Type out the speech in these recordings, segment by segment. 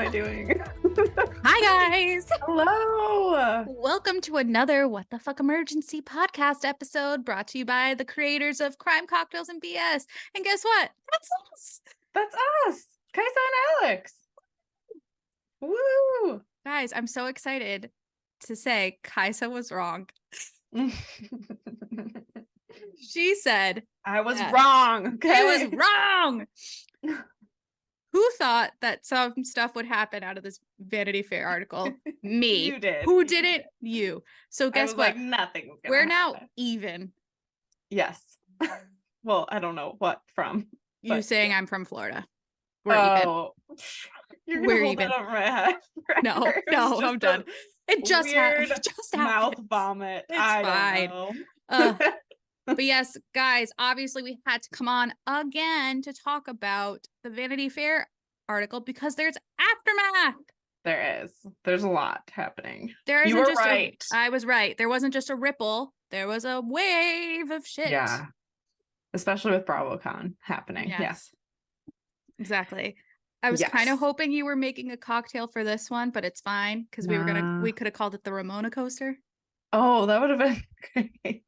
I doing? Hi, guys. Hello. Welcome to another What the Fuck Emergency podcast episode brought to you by the creators of Crime, Cocktails, and BS. And guess what? That's us. That's us. Kaisa and Alex. Woo. Guys, I'm so excited to say Kaisa was wrong. She said, I was wrong. Okay. I was wrong. Who thought that some stuff would happen out of this Vanity Fair article? Me. You did. Who didn't? You. So guess what? Like, nothing was gonna We're happen. now even. Yes. Well, I don't know what from. You saying I'm from Florida. We're even. You're gonna hold that over my head. No, I'm done. It just weird just mouth vomit. It's I fine. don't know. But yes, guys, obviously we had to come on again to talk about the Vanity Fair article because there's aftermath. There is. There's a lot happening. You were right. I was right. There wasn't just a ripple. There was a wave of shit. Yeah. Especially with BravoCon happening. Yes. Exactly. I was kind of hoping you were making a cocktail for this one, but it's fine because we could have called it the Ramona coaster. Oh, that would have been great.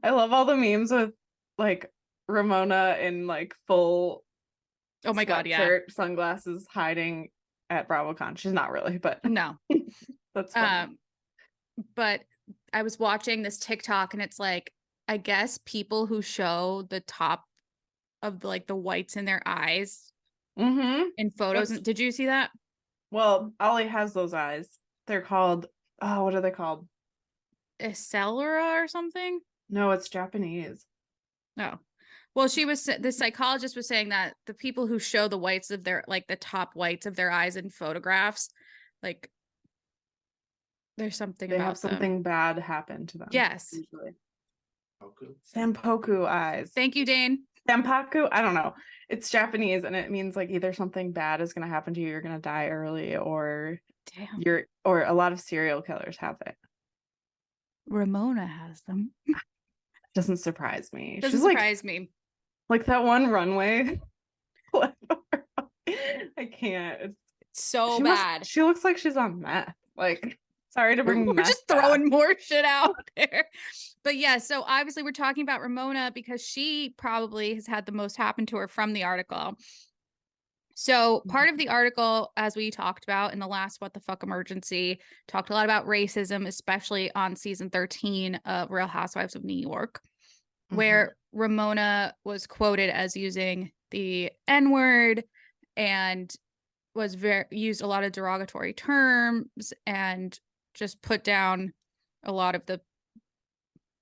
I love all the memes with like Ramona in like full oh my god, yeah, sunglasses hiding at BravoCon. She's not really, but no. That's funny. But I was watching this TikTok and it's like, I guess people who show the top of the whites in their eyes in photos. Did you see that? Well, Ollie has those eyes. They're called, what are they called? Accelera or something? No, it's Japanese. Oh. Well, the psychologist was saying that the people who show the whites of their, like the top whites of their eyes in photographs, like there's something they about have something bad happen to them. Yes. Usually. Sanpoku eyes. Thank you, Dane. Sanpaku? I don't know. It's Japanese and it means like either something bad is going to happen to you, you're going to die early, or or a lot of serial killers have it. Ramona has them. Doesn't surprise me. Doesn't surprise me. Like that one runway. I can't. It's so bad. She looks like she's on meth. Like, sorry to bring we're just throwing more shit out there. But yeah, so obviously we're talking about Ramona because she probably has had the most happen to her from the article. So part of the article, as we talked about in the last What the Fuck Emergency, talked a lot about racism, especially on season 13 of Real Housewives of New York, where Ramona was quoted as using the N-word and was used a lot of derogatory terms and just put down a lot of the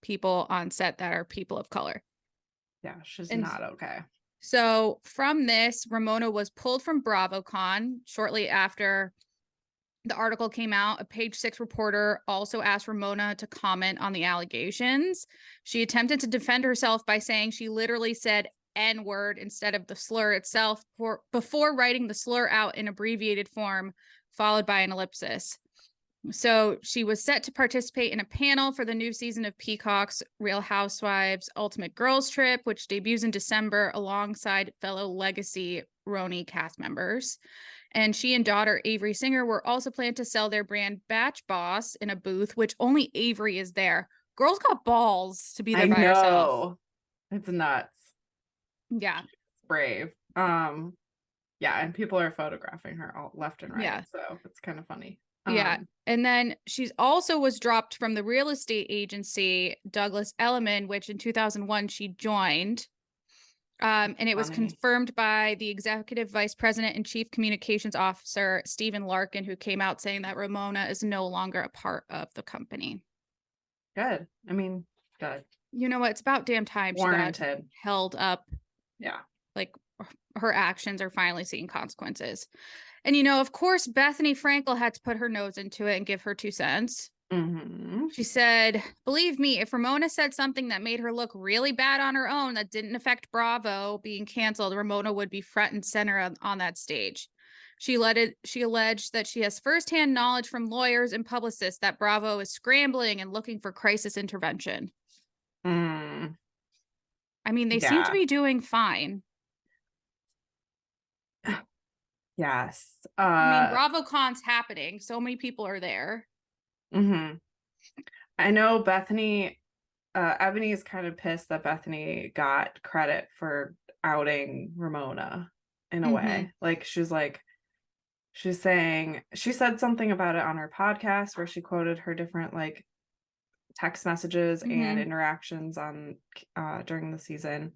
people on set that are people of color. Yeah, she's not okay. So from this, Ramona was pulled from BravoCon shortly after the article came out. A Page 6 reporter also asked Ramona to comment on the allegations. She attempted to defend herself by saying she literally said N-word instead of the slur itself before writing the slur out in abbreviated form, followed by an ellipsis. So she was set to participate in a panel for the new season of Peacock's Real Housewives Ultimate Girls Trip, which debuts in December alongside fellow Legacy Roni cast members. And she and daughter Avery Singer were also planned to sell their brand Batch Boss in a booth, which only Avery is there. Girl's got balls to be there by herself. It's nuts. Yeah. It's brave. Yeah, and people are photographing her all left and right. Yeah. So it's kind of funny. Yeah. And then she's also was dropped from the real estate agency, Douglas Elliman, which in 2001 she joined. And it was confirmed by the executive vice president and chief communications officer, Stephen Larkin, who came out saying that Ramona is no longer a part of the company. Good. I mean, good. You know what? It's about damn time she got held up. Yeah. Like her actions are finally seeing consequences. And, you know, of course, Bethany Frankel had to put her nose into it and give her 2 cents. She said, believe me, if Ramona said something that made her look really bad on her own that didn't affect Bravo being canceled, Ramona would be front and center on that stage. She alleged that she has firsthand knowledge from lawyers and publicists that Bravo is scrambling and looking for crisis intervention. I mean, they seem to be doing fine. Yes. I mean, BravoCon's happening. So many people are there. I know Bethany, Ebony is kind of pissed that Bethany got credit for outing Ramona in a way. Like she's saying she said something about it on her podcast where she quoted her different like text messages and interactions on during the season.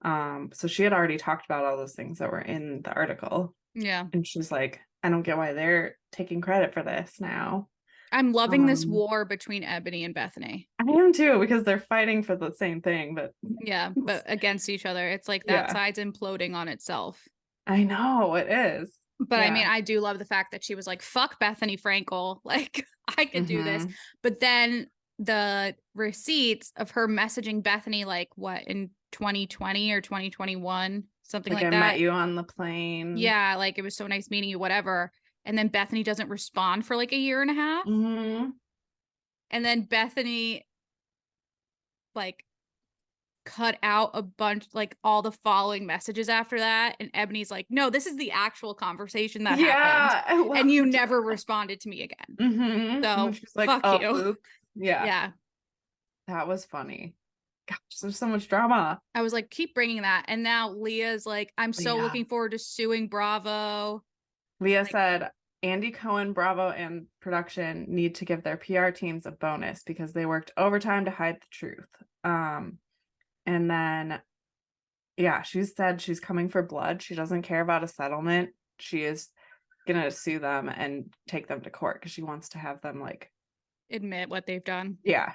So she had already talked about all those things that were in the article. Yeah. And she's like, I don't get why they're taking credit for this now. I'm loving this war between Ebony and Bethany. I am too, because they're fighting for the same thing, but yeah, but against each other. It's like that side's imploding on itself. I know it is. But I mean, I do love the fact that she was like, fuck Bethany Frankel. Like, I could do this. But then the receipts of her messaging Bethany, like, what, in 2020 or 2021, something like I that. met you on the plane. Yeah, like, it was so nice meeting you, whatever. And then Bethany doesn't respond for like a year and a half. And then Bethany, like, cut out a bunch, like all the following messages after that, and Ebony's like, no, this is the actual conversation that happened, and you never responded to me again. So she's like, fuck you. Oops. Yeah, that was funny. Gosh, there's so much drama. I was like, keep bringing that. And now Leah's like, I'm so looking forward to suing Bravo. Leah said Andy Cohen, Bravo, and production need to give their PR teams a bonus because they worked overtime to hide the truth. And then, she said she's coming for blood. She doesn't care about a settlement. She is going to sue them and take them to court because she wants to have them like admit what they've done. Yeah.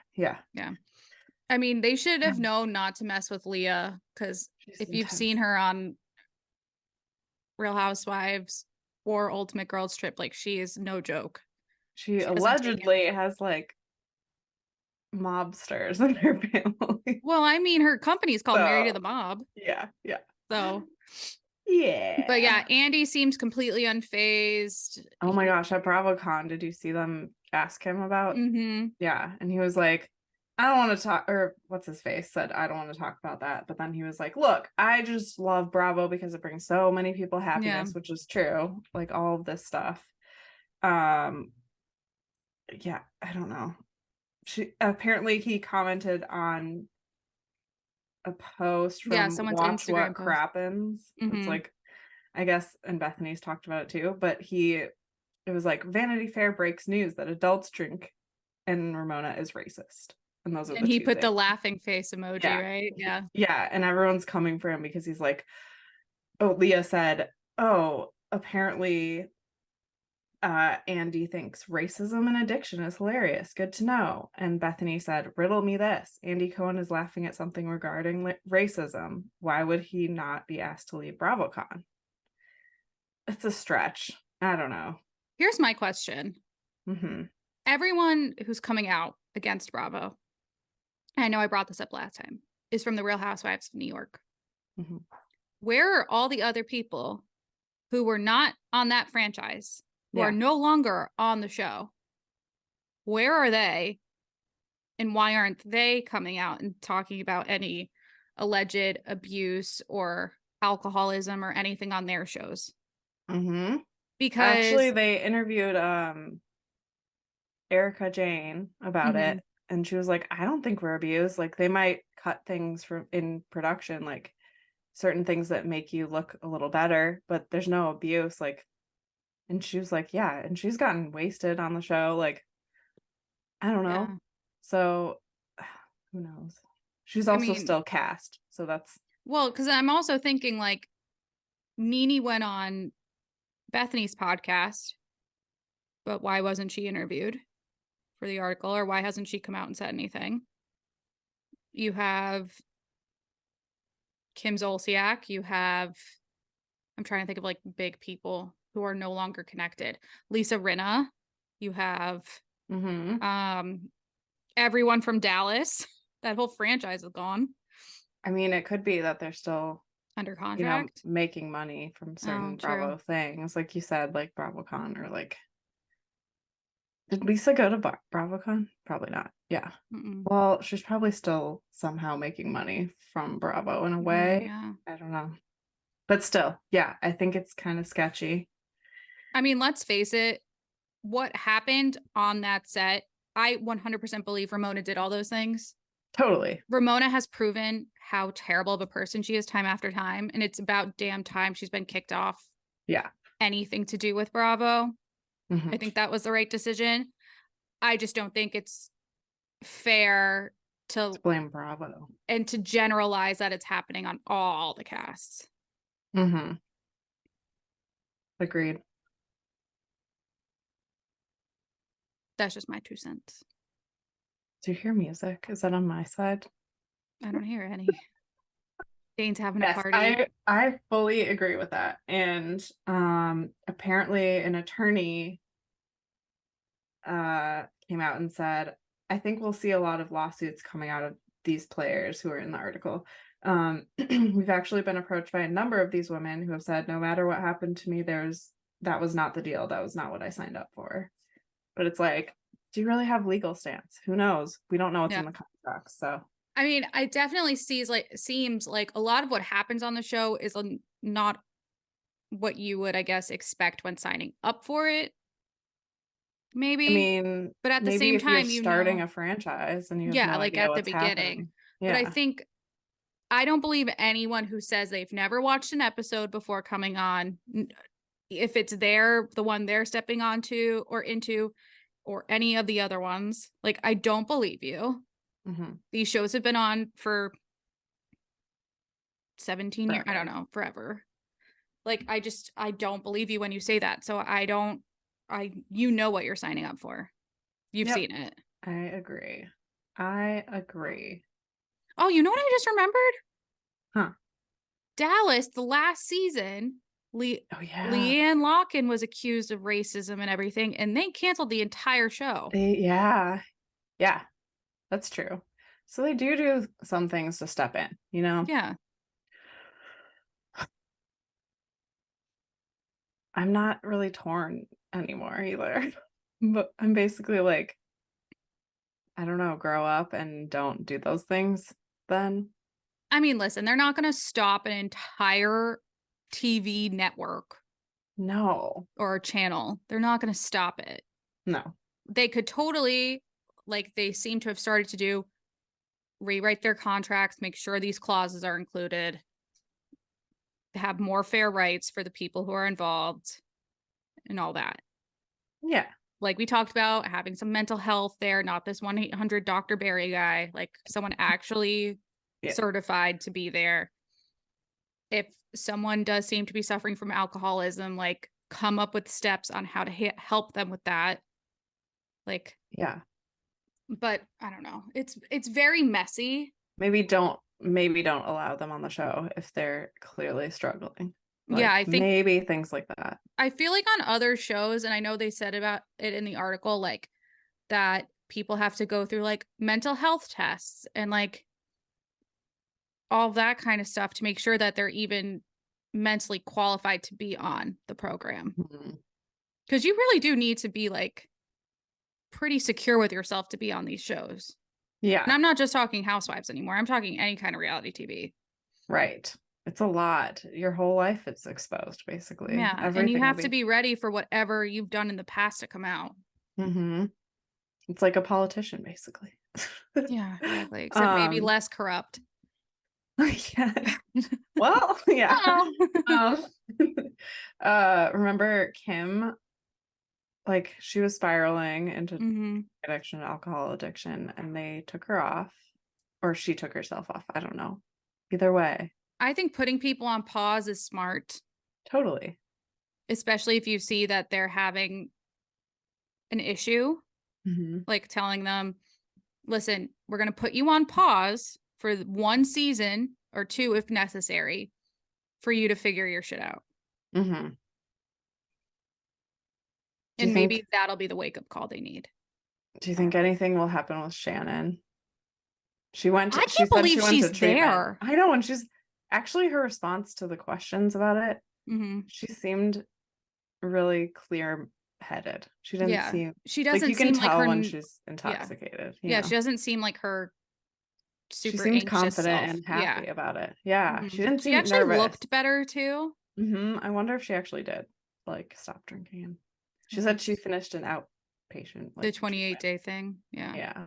I mean, they should have known not to mess with Leah because if you've seen her on Real Housewives or Ultimate Girls Trip, like she is no joke. She allegedly has like mobsters in her family. Well, I mean, her company's called Married to the Mob. Yeah. So, yeah. But yeah, Andy seems completely unfazed. Oh my gosh, at BravoCon, did you see them ask him about? Yeah, and he was like, I don't want to talk, or what's his face said, I don't want to talk about that. But then he was like, look, I just love Bravo because it brings so many people happiness, which is true. Like all of this stuff. I don't know. Apparently he commented on a post from someone's Watch Instagram What Crappens. It's like, I guess, and Bethany's talked about it too, but it was like Vanity Fair breaks news that adults drink and Ramona is racist. And those are he put the laughing face emoji, right? Yeah. And everyone's coming for him because he's like, Leah said, apparently Andy thinks racism and addiction is hilarious. Good to know. And Bethany said, riddle me this. Andy Cohen is laughing at something regarding racism. Why would he not be asked to leave BravoCon? It's a stretch. I don't know. Here's my question. Everyone who's coming out against Bravo, I know I brought this up last time, is from the Real Housewives of New York. Where are all the other people who were not on that franchise, who are no longer on the show? Where are they? And why aren't they coming out and talking about any alleged abuse or alcoholism or anything on their shows? Because actually they interviewed Erica Jane about it, and she was like, I don't think we're abused. Like they might cut things from in production, like certain things that make you look a little better, but there's no abuse. Like, and she was like, yeah, and she's gotten wasted on the show. Like, I don't know. So who knows? She's also still cast, so that's because I'm also thinking like Nene went on Bethany's podcast, but why wasn't she interviewed for the article, or why hasn't she come out and said anything? You have Kim Zolciak, you have, I'm trying to think of like big people who are no longer connected. Lisa Rinna, you have everyone from Dallas. That whole franchise is gone. I mean, it could be that they're still under contract, making money from certain Bravo things, like you said, like BravoCon, or like, did Lisa go to BravoCon? Probably not. Yeah. Well, she's probably still somehow making money from Bravo in a way. I don't know. But still, I think it's kind of sketchy. I mean, let's face it. What happened on that set, I 100% believe Ramona did all those things. Totally. Ramona has proven how terrible of a person she is time after time. And it's about damn time she's been kicked off Yeah. anything to do with Bravo. Mm-hmm. I think that was the right decision. I just don't think it's fair to blame Bravo and to generalize that it's happening on all the casts. Mm-hmm. Agreed. That's just my 2 cents. Do you hear music? Is that on my side? I don't hear any. Dane's having a Yes, party. I fully agree with that. And apparently an attorney came out and said, I think we'll see a lot of lawsuits coming out of these players who are in the article. We've actually been approached by a number of these women who have said, no matter what happened to me, that was not the deal. That was not what I signed up for. But it's like, do you really have legal stance? Who knows? We don't know what's in the contracts. So I mean, I definitely seems like a lot of what happens on the show is not what you would, I guess, expect when signing up for it. Maybe. I mean, but at the maybe same if you're time, starting a franchise and you have no like idea at the what's beginning. happening. But I Yeah. think I don't believe anyone who says they've never watched an episode before coming on, if it's the one they're stepping onto or into, or any of the other ones. Like, I don't believe you. Mm-hmm. These shows have been on for 17 years. I don't Forever. know, forever. Like, I don't believe you when you say that. So you know what you're signing up for. You've Yep. seen it. I agree. I agree. Oh, you know what I just remembered? Huh. Dallas, the last season, Oh yeah. Leanne Locken was accused of racism and everything, and they canceled the entire show. Yeah. Yeah. That's true. So they do some things to step in, you know? Yeah. I'm not really torn anymore either. But I'm basically like, I don't know, grow up and don't do those things then. I mean, listen, they're not going to stop an entire TV network No. or channel. They're not going to stop it. No. They could totally, like they seem to have started to do, rewrite their contracts, make sure these clauses are included, have more fair rights for the people who are involved, and all that. Yeah. Like we talked about, having some mental health there, not this 1-800 Dr. Barry guy, like someone actually certified to be there. If someone does seem to be suffering from alcoholism, like come up with steps on how to help them with that. Like, yeah. But I don't know. It's very messy. Maybe don't allow them on the show if they're clearly struggling. Like, yeah, I think maybe things like that. I feel like on other shows, and I know they said about it in the article, like that people have to go through like mental health tests and like all that kind of stuff to make sure that they're even mentally qualified to be on the program. Because you really do need to be like pretty secure with yourself to be on these shows. Yeah. And I'm not just talking Housewives anymore. I'm talking any kind of reality TV. Right. It's a lot. Your whole life is exposed, basically. Yeah. Everything and you have to be ready for whatever you've done in the past to come out. Mm-hmm. It's like a politician, basically. Yeah, exactly. Except maybe less corrupt. Yeah. Well, yeah. Remember Kim? Like she was spiraling into addiction, alcohol addiction, and they took her off, or she took herself off. I don't know. Either way, I think putting people on pause is smart. Totally. Especially if you see that they're having an issue, like telling them, listen, we're going to put you on pause for 1 season or 2 if necessary for you to figure your shit out. And maybe that'll be the wake-up call they need. Do you think anything will happen with Shannon? She I can't believe she's there. I know, and she's actually, her response to the questions about it, she seemed really clear-headed. She didn't seem. She doesn't like you can seem tell like when she's intoxicated. Yeah, she doesn't seem like her super she seemed anxious confident self. and happy about it. Yeah, she didn't seem actually nervous. Looked better too. I wonder if she actually did. like stop drinking. She said she finished an outpatient. The 28-day thing. Yeah. Yeah.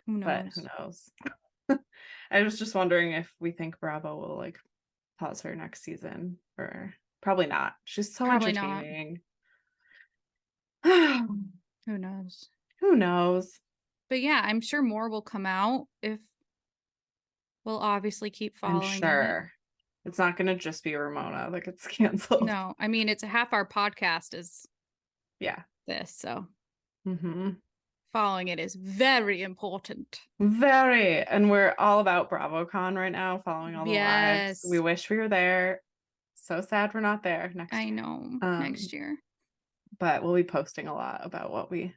Who But knows? who knows? I was just wondering if we think Bravo will like pause her next season, or probably not. She's so Probably not. entertaining. Who knows? Who knows? But yeah, I'm sure more will come out if we'll obviously keep I'm following sure it's not gonna just be Ramona that gets canceled. No, I mean it's a half our podcast is this, so following it is very important. Very. And we're all about BravoCon right now, following all the lives. We Yes. wish we were there. So sad we're not there next I know. Next year. But we'll be posting a lot about what we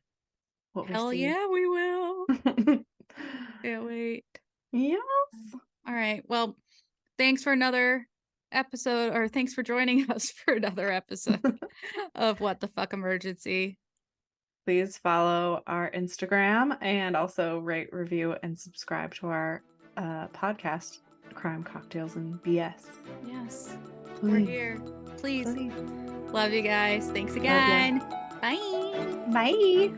Hell see. yeah, we will. Can't wait. Yes. All right. Well, thanks for another episode, or thanks for joining us for another episode of What the Fuck Emergency. Please follow our Instagram and also rate, review, and subscribe to our podcast, Crime, Cocktails, and BS. Yes. Please. We're here. Please. Love you guys. Thanks again. Bye. Bye.